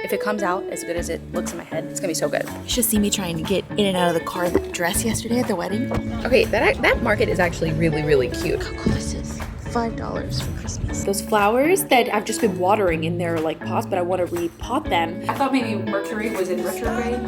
If it comes out as good as it looks in my head, it's gonna be so good. You should see me trying to get in and out of the car dress yesterday at the wedding. Okay, that market is actually really, really cute. How cool is this? $5 for Christmas. Those flowers that I've just been watering in their like pots, but I want to repot them. I thought maybe Mercury was in retrograde.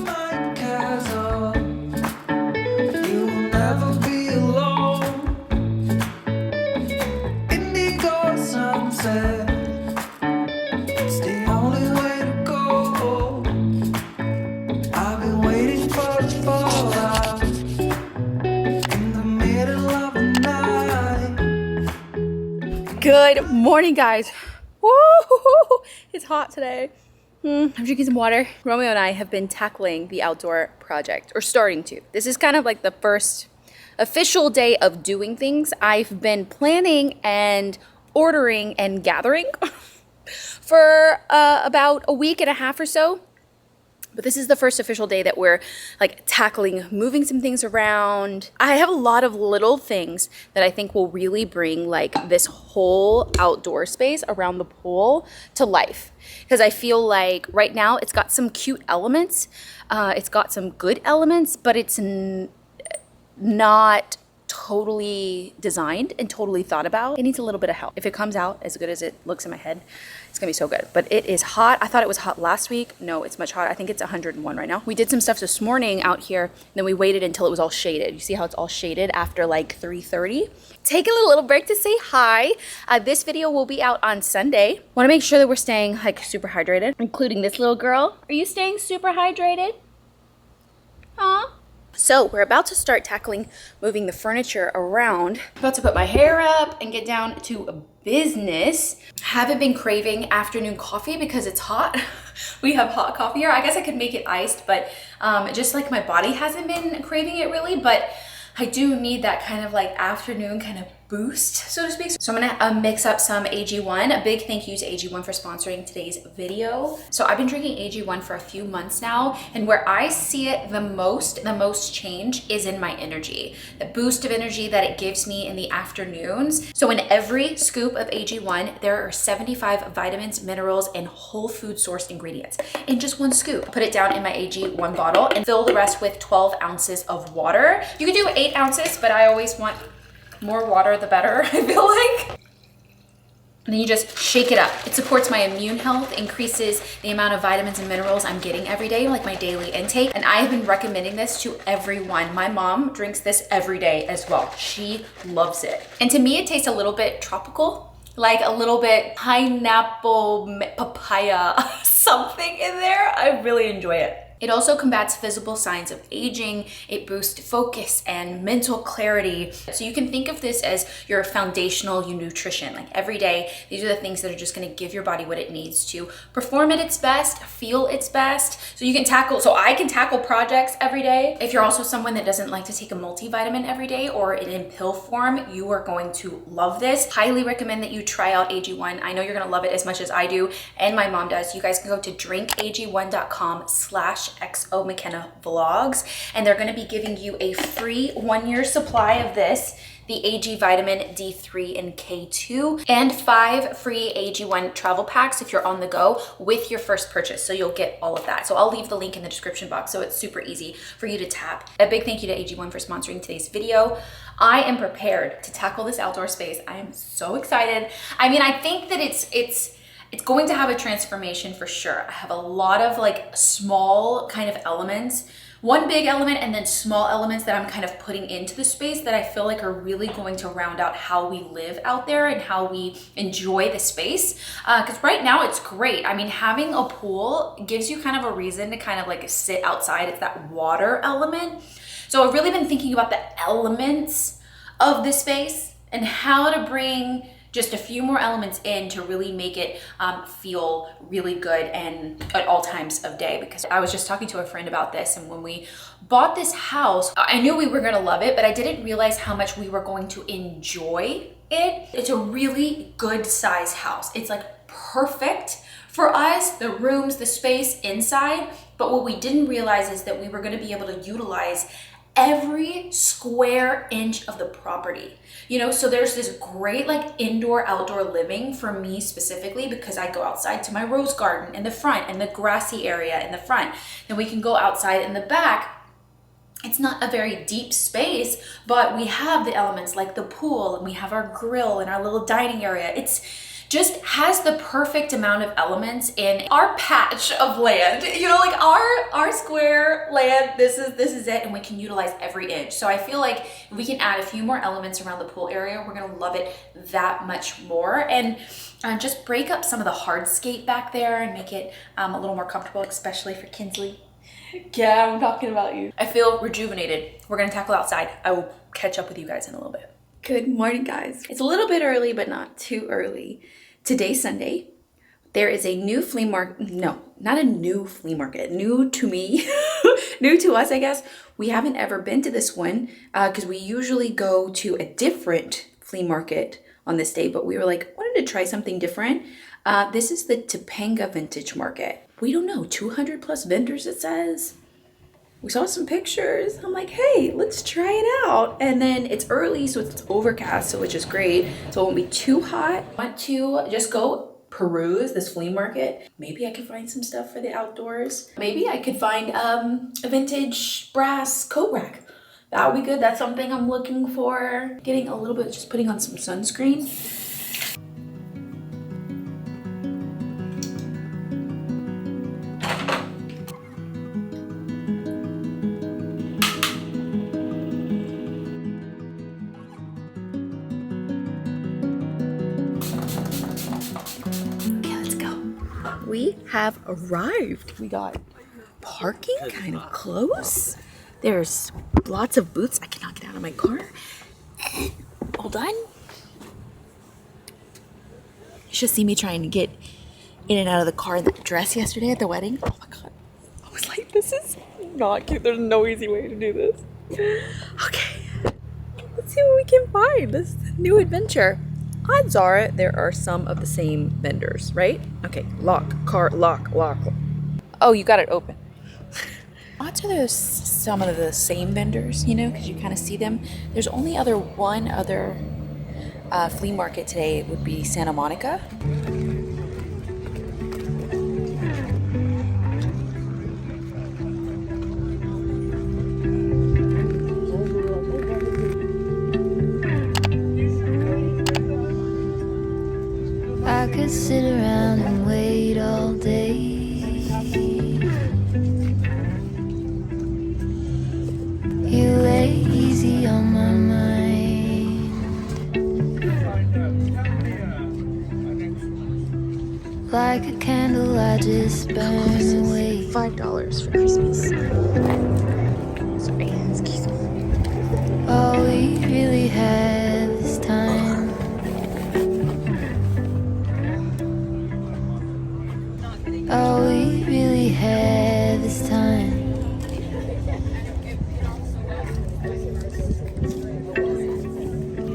Good morning, guys. Woo! It's hot today. I'm drinking some water. Romeo and I have been tackling the outdoor project, or starting to. This is kind of like the first official day of doing things. I've been planning and ordering and gathering for about a week and a half or so. But this is the first official day that we're like tackling, moving some things around. I have a lot of little things that I think will really bring like this whole outdoor space around the pool to life. Because I feel like right now it's got some cute elements. It's got some good elements, but it's not totally designed and totally thought about. It needs a little bit of help. If it comes out as good as it looks in my head, it's gonna be so good. But it is hot. I thought it was hot last week. No, it's much hotter. I think it's 101 right now. We did some stuff this morning out here, and then we waited until it was all shaded. You see how it's all shaded after like 3:30? Taking a little break to say hi. This video will be out on Sunday. Want to make sure that we're staying like super hydrated, including this little girl. Are you staying super hydrated? Huh? So we're about to start tackling moving the furniture around. About to put my hair up and get down to business. Haven't been craving afternoon coffee because it's hot. We have hot coffee here. I guess I could make it iced, but just like my body hasn't been craving it really, but I do need that kind of like afternoon kind of boost, so to speak. So I'm gonna mix up some AG1. A big thank you to AG1 for sponsoring today's video. So I've been drinking AG1 for a few months now, and where I see it the most change is in my energy. The boost of energy that it gives me in the afternoons. So in every scoop of AG1, there are 75 vitamins, minerals, and whole food sourced ingredients in just one scoop. Put it down in my AG1 bottle and fill the rest with 12 ounces of water. You can do 8 ounces, but I always want more water the better, I feel like. And then you just shake it up. It supports my immune health, increases the amount of vitamins and minerals I'm getting every day, like my daily intake. And I have been recommending this to everyone. My mom drinks this every day as well. She loves it. And to me, it tastes a little bit tropical, like a little bit pineapple, papaya, something in there. I really enjoy it. It also combats visible signs of aging. It boosts focus and mental clarity. So you can think of this as your foundational nutrition. Like every day, these are the things that are just gonna give your body what it needs to perform at its best, feel its best. So you can I can tackle projects every day. If you're also someone that doesn't like to take a multivitamin every day or in pill form, you are going to love this. Highly recommend that you try out AG1. I know you're gonna love it as much as I do, and my mom does. You guys can go to drinkag1.com/XO MaCenna Vlogs, and they're going to be giving you a free 1-year supply of this, the AG vitamin D3 and K2, and 5 free AG1 travel packs if you're on the go with your first purchase. So you'll get all of that. So I'll leave the link in the description box so it's super easy for you to tap. A big thank you to AG1 for sponsoring today's video. I am prepared to tackle this outdoor space. I am so excited. I mean, I think that it's going to have a transformation for sure. I have a lot of like small kind of elements, one big element and then small elements that I'm kind of putting into the space that I feel like are really going to round out how we live out there and how we enjoy the space. Because right now it's great. I mean, having a pool gives you kind of a reason to kind of like sit outside. It's that water element. So I've really been thinking about the elements of the space and how to bring just a few more elements in to really make it feel really good and at all times of day. Because I was just talking to a friend about this, and when we bought this house, I knew we were gonna love it, but I didn't realize how much we were going to enjoy it. It's a really good size house. It's like perfect for us, the rooms, the space inside, but what we didn't realize is that we were gonna be able to utilize every square inch of the property. You know, so there's this great like indoor outdoor living for me specifically, because I go outside to my rose garden in the front and the grassy area in the front. Then we can go outside in the back. It's not a very deep space, but we have the elements like the pool, and we have our grill and our little dining area. It's just has the perfect amount of elements in our patch of land. You know, like our square land, this is it, and we can utilize every inch. So I feel like if we can add a few more elements around the pool area, we're gonna love it that much more. And just break up some of the hardscape back there and make it a little more comfortable, especially for Kinsley. Yeah, I'm talking about you. I feel rejuvenated. We're gonna tackle outside. I will catch up with you guys in a little bit. Good morning, guys. It's a little bit early, but not too early. Today's Sunday. There is a new flea market. No, not a new flea market. New to me. New to us, I guess. We haven't ever been to this one because we usually go to a different flea market on this day, but we were like, wanted to try something different. This is the Topanga Vintage Market. We don't know, 200 plus vendors it says. We saw some pictures. I'm like, hey, let's try it out. And then it's early, so it's overcast, so which is great. So it won't be too hot. I want to just go peruse this flea market. Maybe I could find some stuff for the outdoors. Maybe I could find a vintage brass coat rack. That would be good. That's something I'm looking for. Getting a little bit, just putting on some sunscreen. We have arrived. We got parking kind of close. There's lots of booths. I cannot get out of my car. Hold on. You should see me trying to get in and out of the car in that dress yesterday at the wedding. Oh my God. I was like, this is not cute. There's no easy way to do this. Okay. Let's see what we can find. This is a new adventure. Odds are there are some of the same vendors, right? Okay, lock. Oh, you got it open. Odds are there's some of the same vendors, you know, because you kind of see them. There's only one other flea market today. It would be Santa Monica. I could sit around and wait all day. You lay easy on my mind, like a candle I just burn away. $5 for Christmas. Sorry, excuse me. All we really have is time. All we really have is time.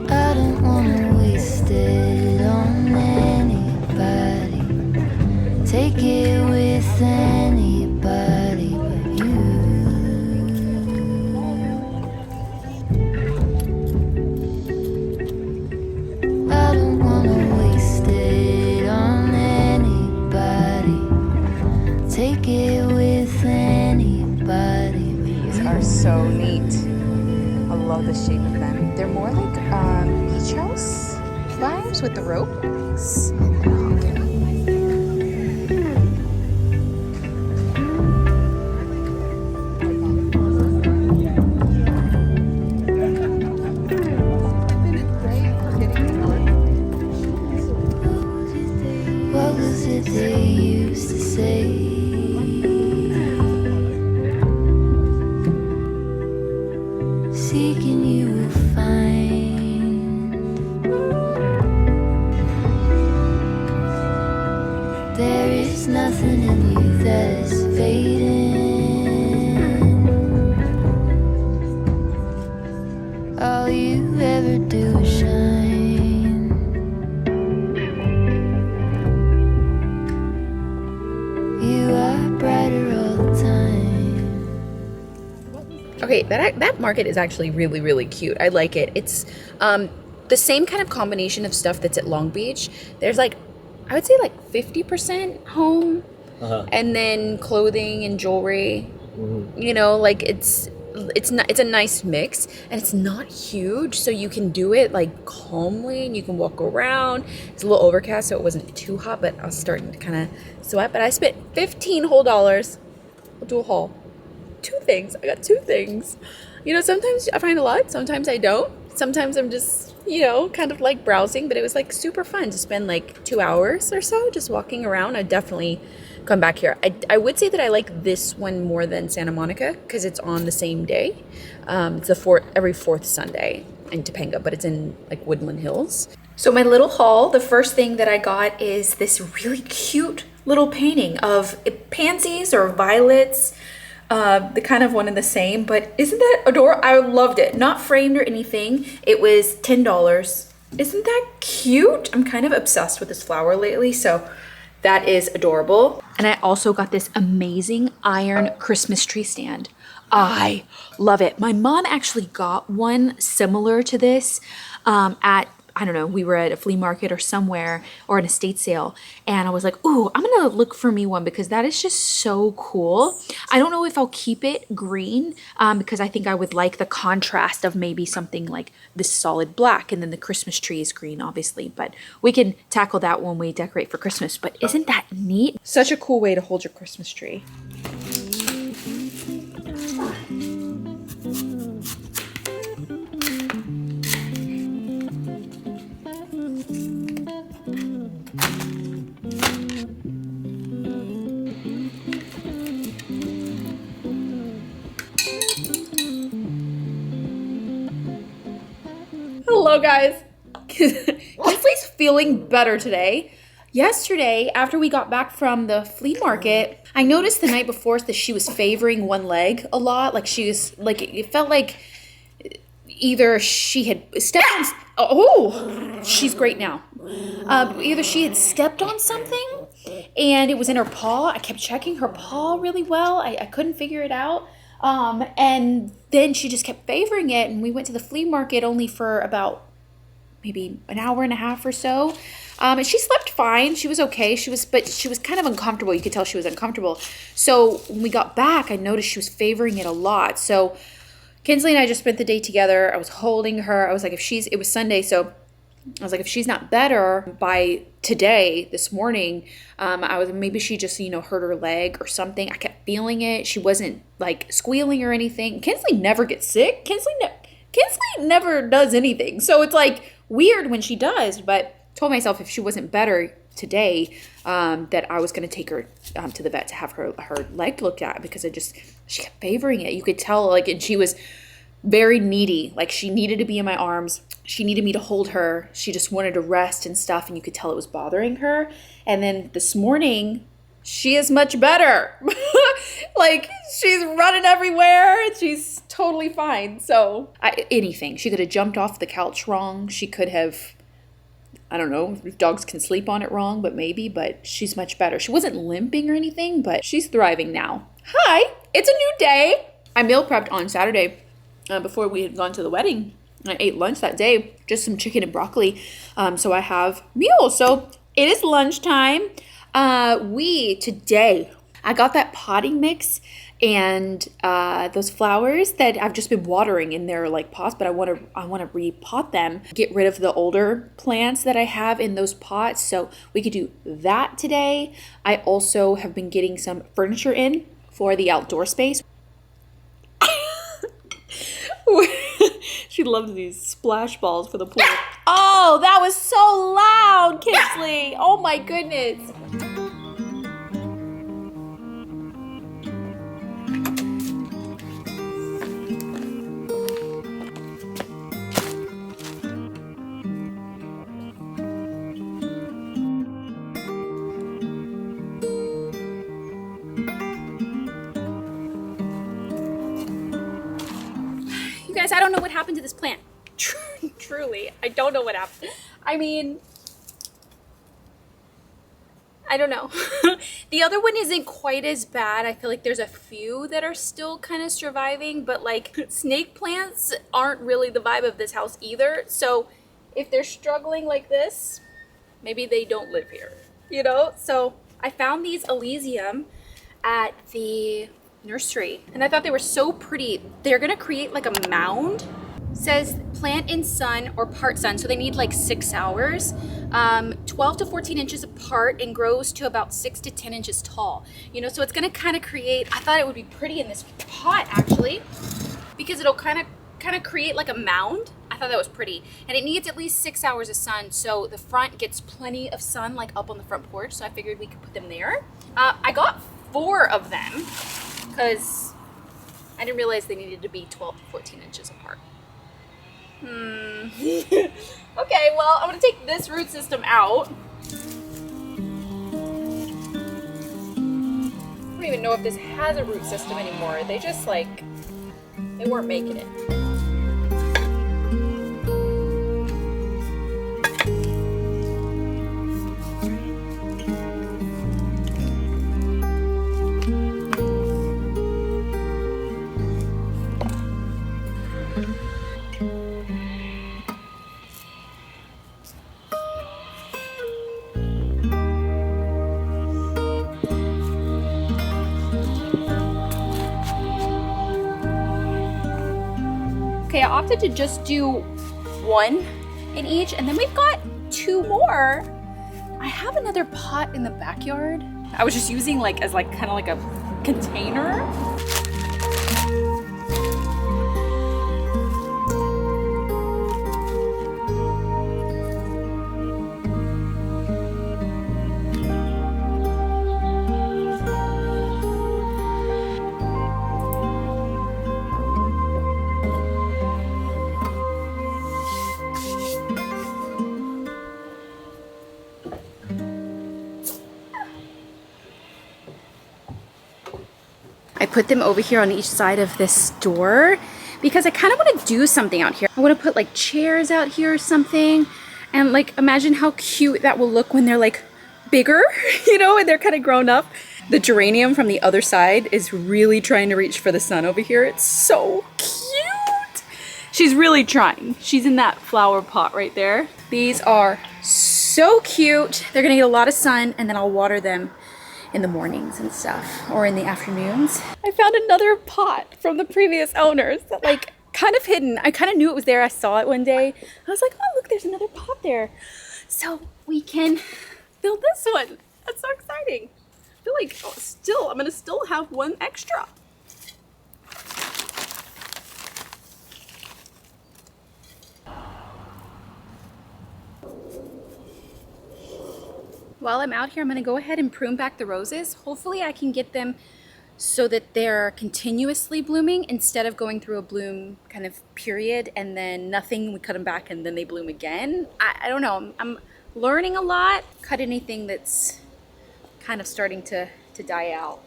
I don't wanna waste it on anybody. Take it with anybody but you. I don't wanna waste it on anybody. Take it with anybody. These are so neat. I love the shape of them. They're more like beach house vibes with the rope. What was it they used to say? Seeking you will find. Okay, that market is actually really, really cute. I like it. It's the same kind of combination of stuff that's at Long Beach. There's like, I would say like 50% home, and then clothing and jewelry. You know, like it's a nice mix, and it's not huge, so you can do it like calmly and you can walk around. It's a little overcast, so it wasn't too hot, but I was starting to kind of sweat. But I spent $15 whole. I'll do a haul. 2 things. I got 2 things. You know, sometimes I find a lot, sometimes I don't. Sometimes I'm just, you know, kind of like browsing, but it was like super fun to spend like 2 hours or so just walking around. I definitely come back here. I would say that I like this one more than Santa Monica because it's on the same day. It's every 4th Sunday in Topanga, but it's in like Woodland Hills. So my little haul, the first thing that I got is this really cute little painting of pansies or violets. The kind of one and the same, but isn't that adorable? I loved it. Not framed or anything. It was $10. Isn't that cute? I'm kind of obsessed with this flower lately, so that is adorable. And I also got this amazing iron Christmas tree stand. I love it. My mom actually got one similar to this at, I don't know, we were at a flea market or somewhere or an estate sale. And I was like, ooh, I'm gonna look for me one because that is just so cool. I don't know if I'll keep it green because I think I would like the contrast of maybe something like this solid black and then the Christmas tree is green, obviously. But we can tackle that when we decorate for Christmas. But isn't that neat? Such a cool way to hold your Christmas tree. Hello guys. Kinsley's feeling better today. Yesterday, after we got back from the flea market, I noticed the night before that she was favoring one leg a lot. Like she was, like it felt like either she had stepped on, oh, she's great now. Either she had stepped on something and it was in her paw. I kept checking her paw really well. I couldn't figure it out. And then she just kept favoring it, and we went to the flea market only for about maybe an hour and a half or so. And she slept fine. She was okay. But she was kind of uncomfortable. You could tell she was uncomfortable. So when we got back, I noticed she was favoring it a lot. So Kinsley and I just spent the day together. I was holding her. I was like, it was Sunday, so I was like, if she's not better by today, this morning, maybe she just, hurt her leg or something. I kept feeling it. She wasn't like squealing or anything. Kinsley never gets sick. Kinsley never does anything. So it's like weird when she does, but told myself if she wasn't better today, that I was going to take her to the vet to have her leg looked at because she kept favoring it. You could tell, and she was very needy. Like she needed to be in my arms. She needed me to hold her. She just wanted to rest and stuff, and you could tell it was bothering her. And then this morning, she is much better. Like she's running everywhere and she's totally fine. So anything. She could have jumped off the couch wrong. She could have, I don't know if dogs can sleep on it wrong, but she's much better. She wasn't limping or anything, but she's thriving now. Hi, it's a new day. I meal prepped on Saturday before we had gone to the wedding. I ate lunch that day, just some chicken and broccoli. So I have meals. So it is lunchtime. Today, I got that potting mix and those flowers that I've just been watering in their pots, but I want to repot them, get rid of the older plants that I have in those pots. So we could do that today. I also have been getting some furniture in for the outdoor space. She loves these splash balls for the pool. Oh, that was so loud, Kinsley. Oh my goodness. Guys, I don't know what happened to this plant. Truly, I don't know what happened. I mean, I don't know. The other one isn't quite as bad. I feel like there's a few that are still kind of surviving, but like snake plants aren't really the vibe of this house either. So if they're struggling like this, maybe they don't live here, you know? So I found these Elysium at the nursery and I thought they were so pretty. They're gonna create like a mound. It says plant in sun or part sun, so they need like 6 hours. 12 to 14 inches apart and grows to about 6 to 10 inches tall. You know, so it's gonna kind of create, I thought it would be pretty in this pot actually, because it'll kind of create like a mound. I thought that was pretty. And it needs at least 6 hours of sun, so the front gets plenty of sun like up on the front porch, so I figured we could put them there. I got 4 of them because I didn't realize they needed to be 12 to 14 inches apart. Okay, well, I'm gonna take this root system out. I don't even know if this has a root system anymore. They just like, they weren't making it. Okay, I opted to just do 1 in each, and then we've got 2 more. I have another pot in the backyard. I was just using like as like kind of like a container. I put them over here on each side of this door because I kind of want to do something out here. I want to put like chairs out here or something, and like imagine how cute that will look when they're like bigger, you know, and they're kind of grown up. The geranium from the other side is really trying to reach for the sun over here. It's so cute. She's really trying. She's in that flower pot right there. These are so cute. They're gonna get a lot of sun, and then I'll water them in the mornings and stuff, or in the afternoons. I found another pot from the previous owners that like kind of hidden. I kind of knew it was there. I saw it one day. I was like, oh look, there's another pot there. So we can build this one. That's so exciting. I feel like I'm gonna still have 1 extra. While I'm out here, I'm gonna go ahead and prune back the roses. Hopefully I can get them so that they're continuously blooming instead of going through a bloom kind of period and then nothing, we cut them back and then they bloom again. I don't know, I'm learning a lot. Cut anything that's kind of starting to die out.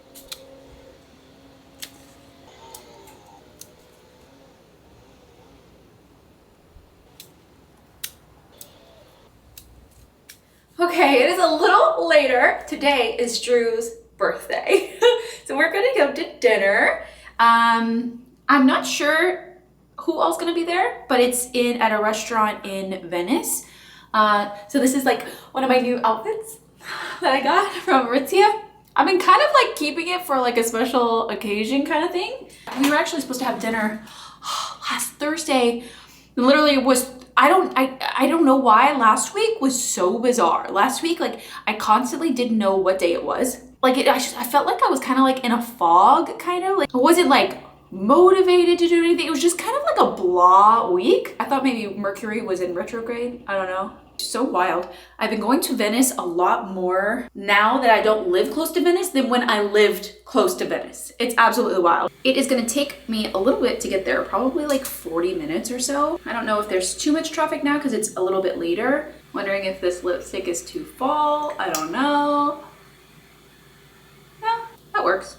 Okay, it is a little later. Today is Drew's birthday. So we're gonna go to dinner. I'm not sure who else gonna be there, but it's at a restaurant in Venice. So this is like one of my new outfits that I got from Aritzia. I've been kind of like keeping it for like a special occasion kind of thing. We were actually supposed to have dinner last Thursday. Literally was, I don't know why last week was so bizarre. Last week, like I constantly didn't know what day it was. Like I felt like I was kind of like in a fog, kind of like I wasn't like motivated to do anything. It was just kind of like a blah week. I thought maybe Mercury was in retrograde. I don't know. So wild. I've been going to Venice a lot more now that I don't live close to Venice than when I lived close to Venice. It's absolutely wild. It is gonna take me a little bit to get there, probably like 40 minutes or so. I don't know if there's too much traffic now because it's a little bit later. Wondering if this lipstick is too fall. I don't know. Yeah, that works.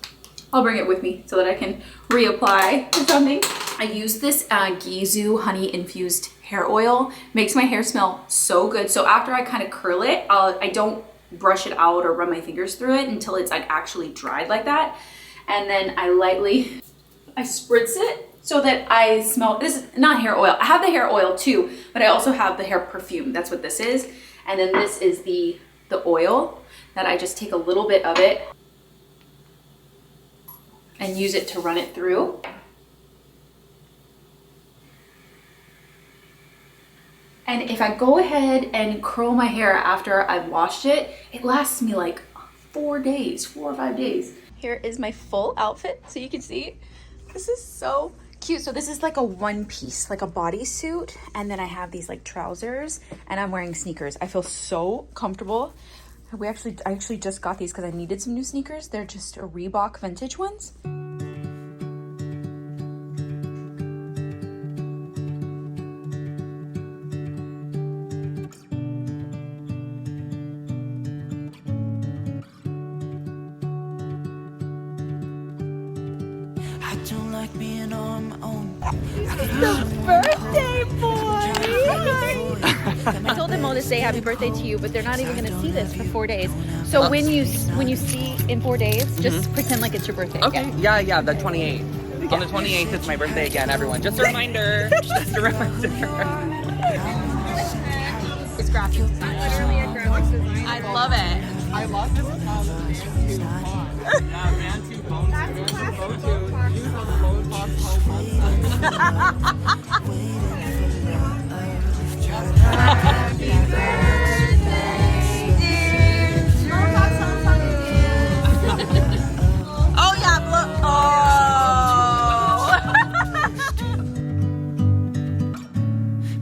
I'll bring it with me so that I can reapply or something. I use this Gizu honey infused hair oil. Makes my hair smell so good. So after I kind of curl it, I don't brush it out or run my fingers through it until it's like actually dried like that. And then I spritz it so that I smell, this is not hair oil. I have the hair oil too, but I also have the hair perfume. That's what this is. And then this is the oil that I just take a little bit of it and use it to run it through. And if I go ahead and curl my hair after I've washed it, it lasts me like 4 days, 4 or 5 days. Here is my full outfit, so you can see. This is so cute. So this is like a one piece, like a bodysuit. And then I have these like trousers and I'm wearing sneakers. I feel so comfortable. I actually just got these because I needed some new sneakers. They're just a Reebok vintage ones. Birthday boy! I told them all to say happy birthday to you, but they're not even gonna see this for 4 days. So when you see in 4 days, just pretend like it's your birthday. Okay. Again. Yeah, the 28th. On the 28th, it's my birthday again, everyone. Just a reminder. Just a reminder. It's graphic design. Literally a graphic design. I love it. I love this man too phone. Use on the low talk Happy birthday, dear. Oh yeah, look. Oh.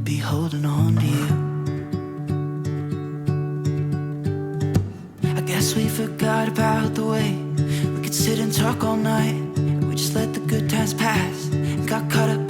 Be holding on to you. I guess we forgot about the way we could sit and talk all night. We just let the good times pass and got caught up